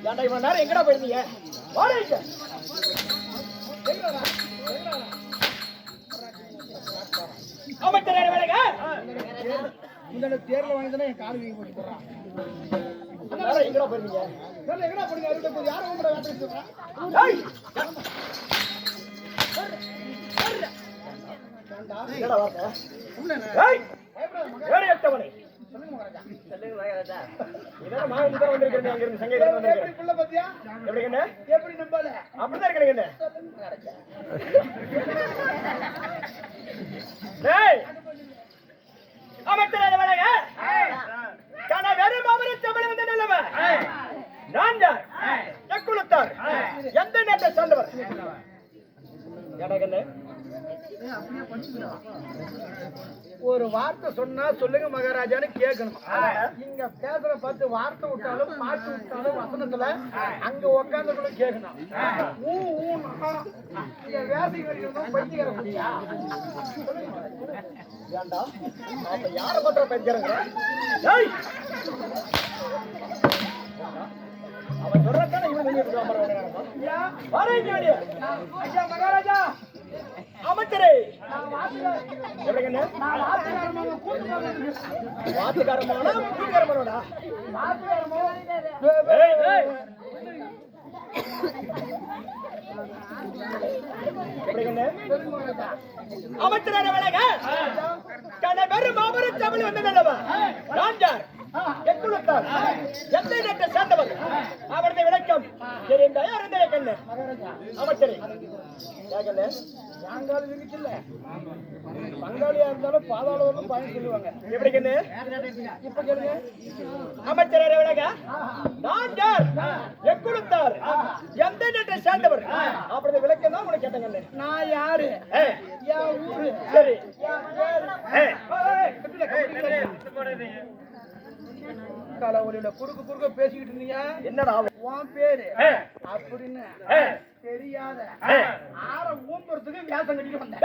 ஏன்டா இவ்வளவு நேரம் எங்கடா போயிருந்தீங்க? வாடகைக்கு அமைச்சர் வேலைங்க இந்த தேர்ல வாங்கினா என் கால் வீங்கி போட்டு போறான். எங்கடா போயிருந்தீங்க? எங்கடா போறீங்க? அவர்கிட்ட போய் யாரும் உங்களோட வேலை சொல்றா? என்னடா வார்த்தை? வேலையற்றவனே சொல்லுங்க மகாராஜா. சொல்லுங்க மகாராஜா. இதெல்லாம் நான் இங்க வந்திருக்கேன். அங்க இருந்து சங்கையில வந்திருக்கேன். எப்படி புள்ள பாத்தியா? எப்படி என்ன? எப்படி நம்பால? அப்படிதான் இருக்கீங்க என்ன? சொல்லுங்க மகாராஜா. டேய் அமைச்சர் வேலைங்க காண வேற மாமர தமிழ் வந்து நல்லவ நான் யார் எக்குலத்தார் எந்த நேரத்தை சார்ந்தவர் எனக்கு ஒரு வார்த்தை சொன்னா சொல்லுங்க மகாராஜான்னு கேட்கணும். இங்க பேசுற பார்த்து வார்த்தை விட்டாலும் பாட்டு விட்டாலும் வசனத்துல அங்க உட்காந்துகளும் கேட்கணும். பைத்தியக்கார முடியா ஏண்டா அப்ப யார பண்ற பைத்தியக்காரங்க அவன் சொல்றதானே இவன் ஐயா மகாராஜா அமைச்சரே எப்படிங்க வாத்துக்காரமான கூட்டுக்காரமானோடா அமைச்சரான வேலைங்க வெறும் மாபெரு தமிழ் வந்து நல்லவா நான் யார் எக்குலத்தார் எந்த நேரத்தை சேர்ந்தவர் அவரது விளக்கம் தெரிந்தாயா இருந்தே கண்ணு அமைச்சரே யாங்காலும் இருக்குல்ல பங்காளியா இருந்தாலும் பாதாளம் பயன் சொல்லுவாங்க. எப்படி கண்ணு இப்ப கேளுங்க அமைச்சரே விளங்க நான் யார் எக்குலத்தார் எந்த நேரத்தை சேர்ந்தவர் அவரது விளக்கம் தான் உனக்கு கேட்டேங்க. நான் யாரு என் ஊரு சரி காலவழியில குறுக்கு குறுக்க பேசிக்கிட்டு இருந்தீங்க. என்னடா உன் பேரு அப்படின்னு தெரியாத ஆற ஊம்புறதுக்கு வேஷம் கட்டிட்டு வந்தேன்.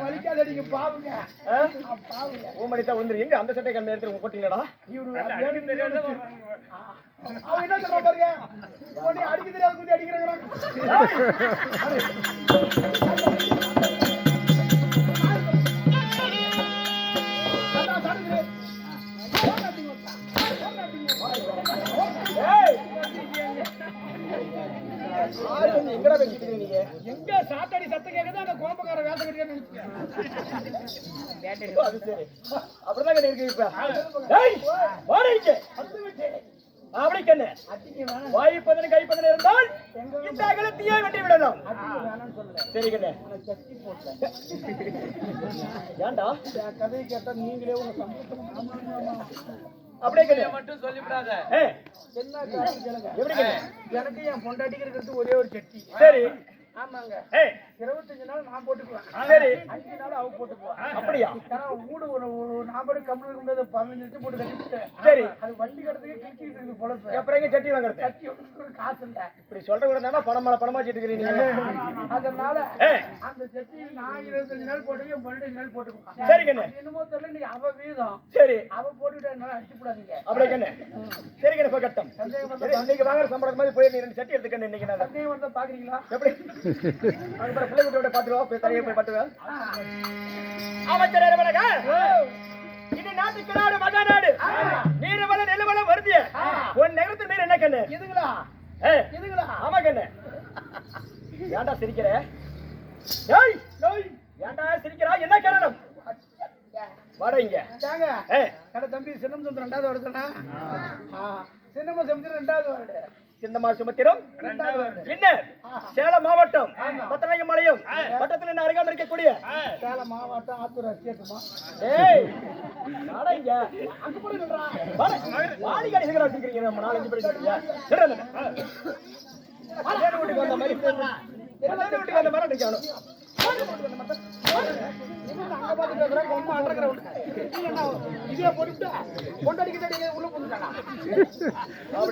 வலிக்காதடிக்கு பாவுங்க எங்க அந்த சட்டை கண்ணு எடுத்து போட்டீங்களா? அவன் என்ன சொல்ற பாருங்க அடிக்க தெரியாது அடிக்கிறாங்க. எங்க சாத்தாடி சத்தம் கேக்குது அந்த கோம்பக்கார வேலை கட்டியா அப்படிதான் இருக்கு. இப்ப அப்படி கண்ணு வாய்ப்பதனை கைப்பதனை இருந்தால் இந்த அகலத்தையே வெட்டி விடலாம். சரி கண்ணு ஏண்டா கதையை கேட்டா நீங்களே உங்க அப்படியே மட்டும் சொல்லிவிடாத. என்ன எப்படி எனக்கு என் பொண்டாட்டிக்கு இருக்கிறது ஒரே ஒரு செட்டி. சரி ஆமாங்க 25 நாள் நான் போட்டுக்குவேன். சரி 5 நாள் அவ போட்டுக்குவேன். அப்படியா? வீடு ஒரு நாம்படி கம்பெனி இருக்கும்போது 15 லட்சம் போட்டு கட்டிட்டு சரி அது வண்டி கடத்துக்கு கிழிச்சிட்டு இருக்கு பொழப்பு. அப்புறம் எங்க சட்டி வாங்குறது? சட்டி காசு இல்ல. இப்படி சொல்ற கூட பணமா வச்சிட்டு அதனால அந்த சட்டி நான் 25 நாள் போட்டு 15 நாள் போட்டுக்குவேன். சரி கண்ணு என்னமோ தெரியல நீ அவ வீதம் சரி அவ போட்டுக்கிட்டா என்னால அடிச்சு கூடாதீங்க. அப்படியே கண்ணு சரி கண்ணு பக்கட்டம் இன்னைக்கு வாங்குற சம்பளம் மாதிரி போய் நீ 2 சட்டி எடுத்துக்கணும். இன்னைக்கு நான் சட்டையை வந்து பாக்குறீங்களா? எப்படி பிள்ளை குட்டியோட பாத்துருவா தனியா போய் பாத்துவேன். அமைச்சர் இது நாட்டுக்கு நாடு மகா நாடு நீர்வள நிலவளம் வருதிய உன் நகரத்து மீது என்ன கண்ணு எதுங்களா எதுங்களா? ஆமா கண்ணு ஏன்டா சிரிக்கிற? ஏன்டா சிரிக்கிறா? என்ன காரணம்? வாடங்க கடை தம்பி சின்னம் சுந்தரம் 2வது வருதுனா சின்னம்மா சுந்தரம் 2வது வருது. சின்னம்மா சுமத்திரம் என்ன சேலம் மாவட்டம் பத்தநாயகம்பாளையம் வட்டத்தில் என்ன அருகாமல் இருக்கக்கூடிய சேலம் மாவட்டம் ஆத்தூர் அச்சேட்டுமா. ஏய் வாடங்க அங்க போய் சொல்றா வாடி காடி சீக்கிரம் வச்சிருக்கீங்க. நம்ம 4-5 பேர் இருக்கீங்க. சரி அந்த மாதிரி வீட்டுக்கு அந்த மாதிரி நிக்கணும். அங்க பாத்துட்டு இருக்கிறாங்க ரொம்ப அண்டர்கிரவுண்ட் இதே போட்டுட்டு கொண்டடிக்கிட்டு உள்ள போட்டுட்டாங்க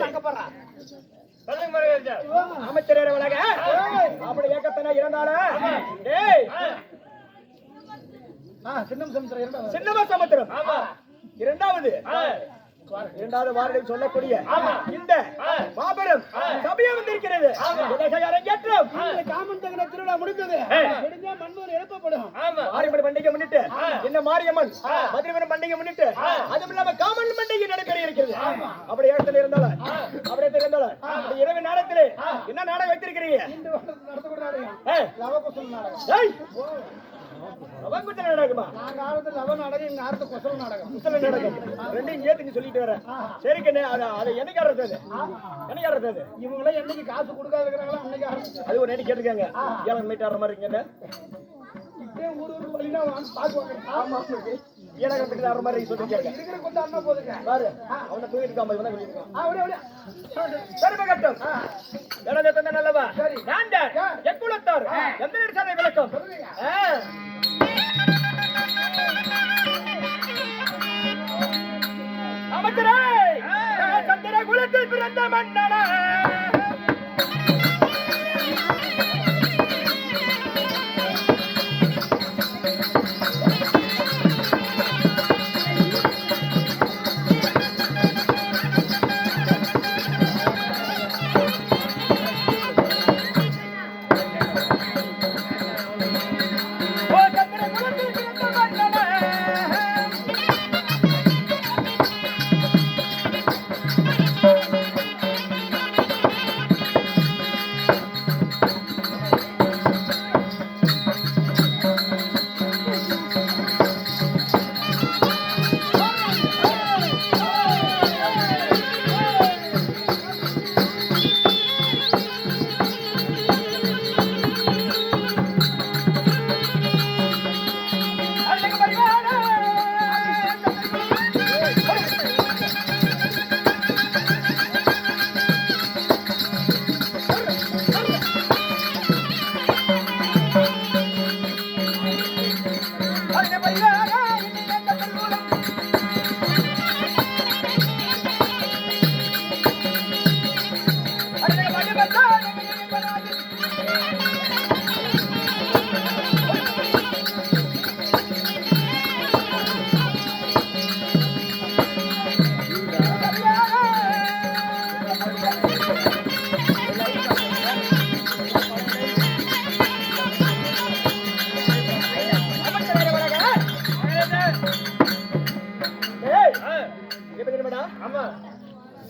அங்க பாரு அமைச்சர் உலக அப்படி ஏக்கத்தனை இருந்தாலும் டேய் சின்னம் சமுத்திரம் சின்னமா சமுத்திரம் இரண்டாவது வாரத்தில் சொல்லக்கூடிய இந்த மாபெரும் சபையை வந்திருக்கிறது. அரங்கேற்றம் காமன் தகன திருவிழா முடிந்தது. முடிஞ்சா மண்ணூர் எழுப்பப்படும். மாரியம்மன் பண்டிகை முன்னிட்டு இந்த மாரியம்மன் மதுரைவனம் பண்டிகை முன்னிட்டு அதுவும் இல்லாம காமன் பண்டிகை நடைபெற இருக்கிறது. அப்படி இடத்துல இருந்தாலும் அப்படியே இருந்தாலும் இரவு நேரத்திலே என்ன நாடகம் வைத்திருக்கிறீங்க? நடத்தக்கூடிய நாடகம் லவகுசல் நாடகம். லவகுசல் நாடகமா? நாங்க ஆரம்பத்துல லவ நாடகம், எங்க ஆரம்பத்துல குசல் நாடகம். குசல நாடகம் ரெண்டையும் சேர்த்து சொல்லிட்டு வரேன். சரி கண்ணே, அதை என்னைக்கு ஆடுறது? என்னைக்கு ஆடுறது? இவங்கள என்னைக்கு காசு கொடுக்காத இருக்கிறாங்களோ அன்னைக்கு ஆரம்பிச்சு. அது ஒரு நேரம் கேட்டிருக்காங்க. ஏழை மீட் ஆடுற மாதிரி இருக்கீங்க. இப்படியே ஊர் வழினா வந்து பாக்குவாங்க. ஆமா, ஏழை மீட் ஆடுற மாதிரி சொல்லிருக்காங்க. இருக்கிற கொஞ்சம் அண்ணா போதுங்க பாரு, அவனை தூக்கிட்டு இருக்காம இவனை சொல்லிருக்கான். அப்படியே சரி மகட்டம் எனது தந்த நல்லவா நான் எக்குலத்தார் எந்த நிமிஷம் விளக்கம் அமைச்சரே, சந்திர குலத்தில் பிறந்த மன்னனா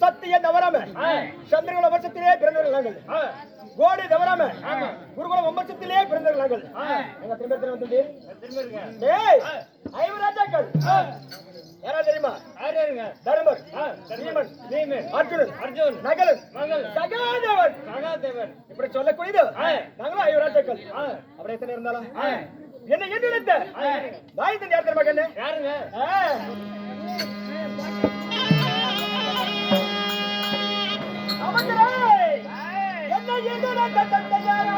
சத்திய தவறாம சந்திரகுல வருஷத்திலே பிறந்தவர்கள் நாங்கள். கோடி தவறாம குருகுல வம்சத்திலே பிறந்தவர்கள் நாங்கள். எங்க திரும்ப வந்து ஐவராஜாக்கள் யாரா தெரியுமா? தர்மர், பீமன், அர்ஜுனன், நகலன், சகாதேவன் இப்படி சொல்லக்கூடியது நாங்களும் ஐவராஜாக்கள். அப்படி எத்தனை இருந்தாலும் என்ன என்று நினைத்த தாய் யார் தெரியுமா? கண்ணு யாருங்க? என்ன என்று தந்தையாரா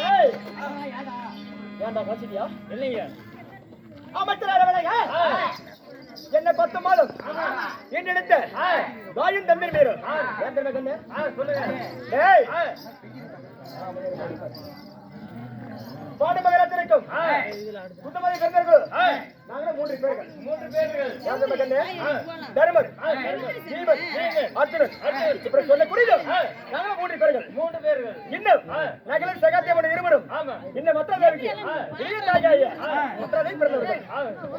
ஏய் ஏன்டா கசிடியா இல்லைங்க அமைச்சர் அரவணைங்க என்ன 10 மாதம் என்னெடுத்த தாயும் தம்பி பேரு ஏன் தெரியுமா கண்ணு சொல்லுங்க டேய் பாடி மகராஜனுக்கும் புத்தமதி கண்ணர்கள் நாங்க 3 பேர்கள் யார் தெரியுமா கண்ணு தர்மர் ஜீவன் அர்ஜுனன் இப்படி சொல்லக்கூடியது நாங்க 3 பேர்கள் இன்னும் நகலில் சகாத்தியமான இருவரும் இன்னும் மற்ற தேவிக்கு பெரிய தாயாய மற்றதை பிறந்தவர்கள்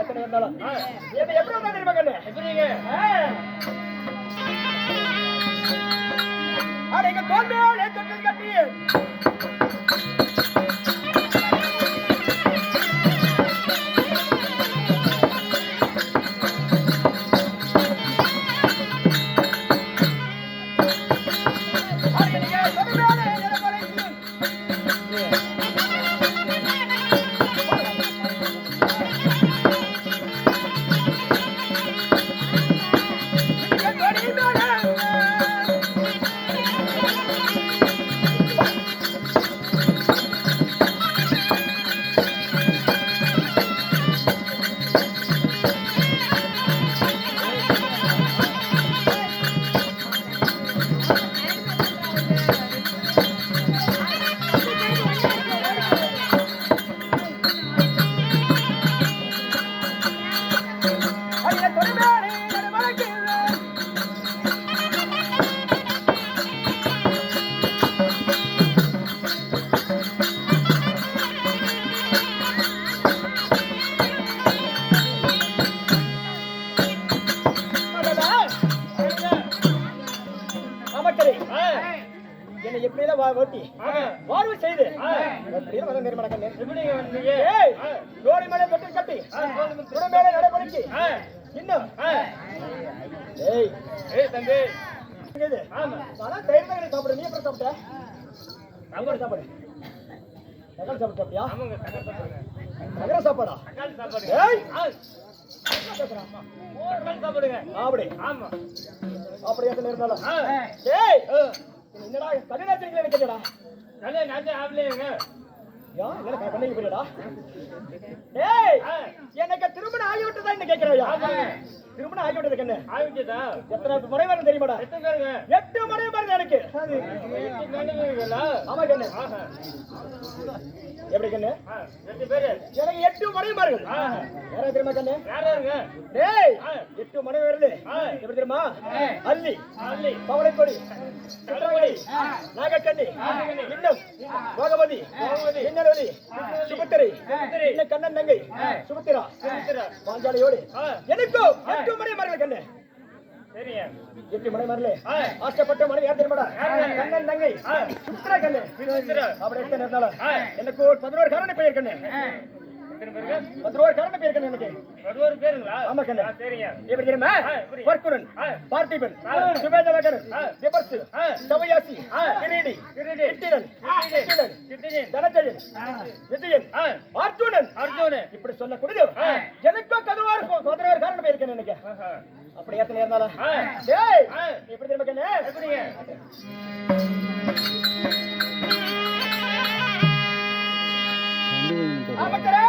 எத்தனை வந்தாலும் என்ன எப்படி வந்தா தெரியுமா கண்ணு எப்படிங்க அடைங்க தோல்வியோட தொட்டில் கட்டி என்ன எப்படியெல்லாம் ஓட்டி வாழ்வு செய்து எப்படியும் வர நிர்மணம் ஜோடி மேலே தொட்டில் கட்டி மேலே நடைபெறுச்சி இன்னும் தம்பி தயிர் சாப்பிடு நீ எப்படி சாப்பிட்ட சாப்பாடு சாப்பாடு தக்காளி சாப்பிட்டு சாப்பிட்டியா தகர சாப்பாடா சாப்பிடு ஆமா அப்படியே இருந்தாலும் என்னடா கண்ணாச்சரிக்கல நிக்கிறடா கண்ணே நாச்சே ஆவலேங்க யா இல்ல கண்ணே போறடா ஏய் எனக்கு திருமணம் ஆகி விட்டதா என்ன கேக்குறயா திருமணம் ஆகி விட்டது கண்ணே ஆகிட்டதா எத்தனை முறை வரணும் தெரியுமாடா எத்தனை பேருங்க 8 முறை பாருங்க எனக்கு 8 மணிங்களா ஆமா கண்ணே எப்படி கண்ணே 8 பேர் எனக்கு 8 முறை பாருங்க யாரா தெரியுமா கண்ணே யாராங்க டேய் 8 முறை வருது எப்படி தெரியுமா அல்லி பவளக்கொடி சித்ரவதி நாகக்கண்ணி இன்னும் போகவதி இன்னரவதி சுபத்திரை இன்ன கண்ணன் தங்கை சுபத்திரா பாஞ்சாலியோடு எனக்கு 8 முறை பாருங்க கண்ணே சரியா 8 முறை வரல ஆசைப்பட்ட மனை யார் தெரியுமாடா கண்ணன் தங்கை சுபத்திரா கண்ணே அப்படி எத்தனை இருந்தாலும் எனக்கு 11 காரண பெயர் கண்ணே 11 காரண பெயர் கண்ணே எனக்கு 11 பேருங்களா ஆமா கண்ணே சரிங்க எப்படி தெரியுமா வர்க்குரன் பார்த்திபன் சுபேதவகன் திபர்சு சவயாசி கிரீடி கிட்டிரன் தனஜயன் விஜயன் அர்ஜுனன் இப்படி சொல்லக்கூடியது எனக்கு 11 காரண பெயர் கண்ணே எனக்கு அப்படி எத்தனை இருந்தாலும் டேய் எப்படி தெரியுமா கண்ணே எப்படிங்க ஆமக்கரே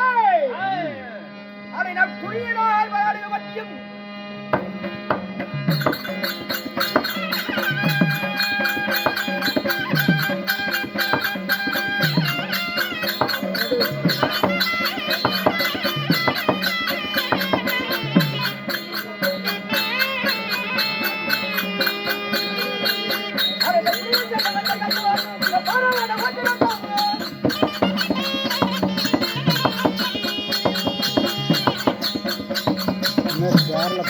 அதை நான் குடியினால் வாடுக மத்தியும் கேரளா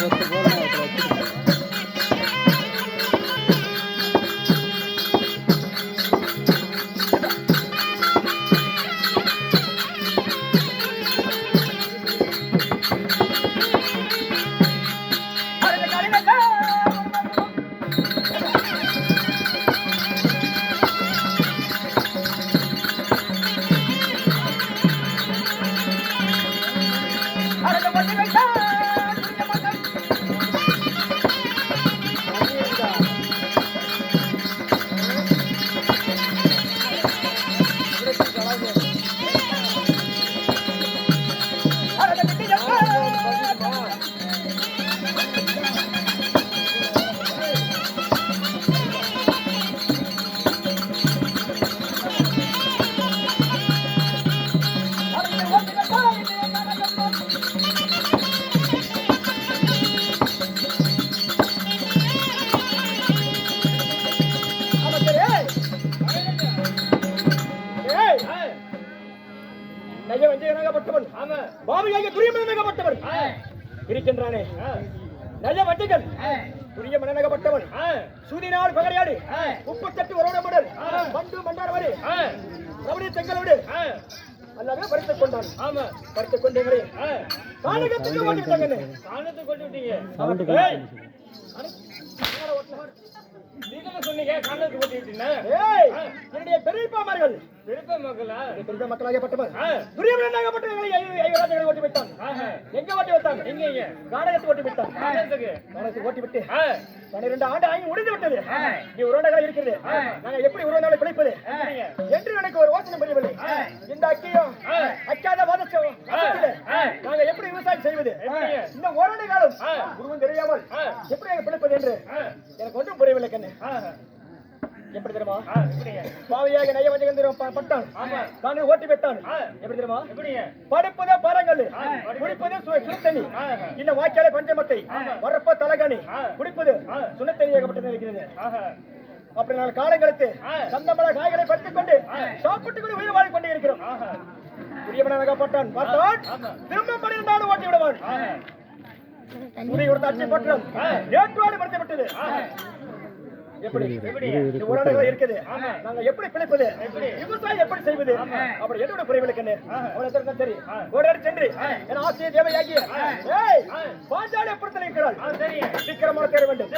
மன்னனாகப்பட்டவன் ஆமா பாவியாக துரிய மன்னனாகப்பட்டவன் இருக்கின்றானே நல்ல வட்டிகள் துரிய மன்னனாகப்பட்டவன் சூதினால் பகடையாடி 38 வருடமுடன் பண்டு மண்டாரவரி ரமணி செங்கலோடு அல்லாவே பறித்துக் கொண்டான் ஆமா பறித்துக் கொண்டீங்களே காலகத்துக்கு ஓட்டி விட்டாங்க காலத்தை கொண்டு விட்டீங்க ஏய், நீங்க சொன்னீங்க காலத்தை கொண்டு விட்டீங்க ஏய், என்னுடைய பெரியப்பாமார்கள் விருப்ப மக்களா பெரிய மக்களாகப்பட்டவன் துரியமனாகப்பட்டவர்களை ஐவராஜர்களை ஓட்டி விட்டான் எங்க ஓட்டி விட்டான் எங்க காடகத்தை ஓட்டி விட்டான் காலத்துக்கு காடகத்தை ஓட்டி விட்டு 12 ஆண்டு ஆகி முடிந்து விட்டது நீ உருவனாக இருக்கிறது நாங்க எப்படி உருவனால பிழைப்பது என்று எனக்கு ஒரு யோசனை புரியவில்லை இந்த அக்கியம் அக்காத வாதச்சம் நாங்க எப்படி விவசாயம் செய்வது இந்த ஓராண்டு காலம் உருவம் தெரியாமல் எப்படி நாங்க பிழைப்பது என்று எனக்கு ஒன்றும் புரியவில்லை கண்ணு எப்படி தெரியுமா பாவையாக நைய வஞ்சகம் பட்டான் தானே ஓட்டி விட்டான் எப்படி தெரியுமா படுப்பதே பாரங்கள் குடிப்பது சுனத்தண்ணி இந்த வாய்க்கால பஞ்சமத்தை வரப்ப தலகாணி குடிப்பது சுனத்தண்ணியாகப்பட்டது இருக்கிறது அப்படி நாள் காலங்களுக்கு சந்தமல காய்களை பறித்துக் கொண்டு சாப்பிட்டு கொண்டு உயிர் வாழிக் கொண்டே இருக்கிறோம் புரியவனாகப்பட்டான் பார்த்தான் திரும்ப 12 ஆண்டு ஓட்டி விடுவான் அச்சை பற்றம் நேற்றோடு மறுத்து விட்டது எப்படி இந்த உரடங்கள் இருக்குது நாங்க எப்படி பிழைப்பது விவசாயம் எப்படி செய்வது அப்படி என்னோட புரியவில்லை அவ்வளவு சரி ஓடாடி சென்று என் ஆசிரிய தேவையாகிய பாஞ்சாலி அப்புறத்தில் இருக்கிறாள் சீக்கிரமாக தேர வேண்டும்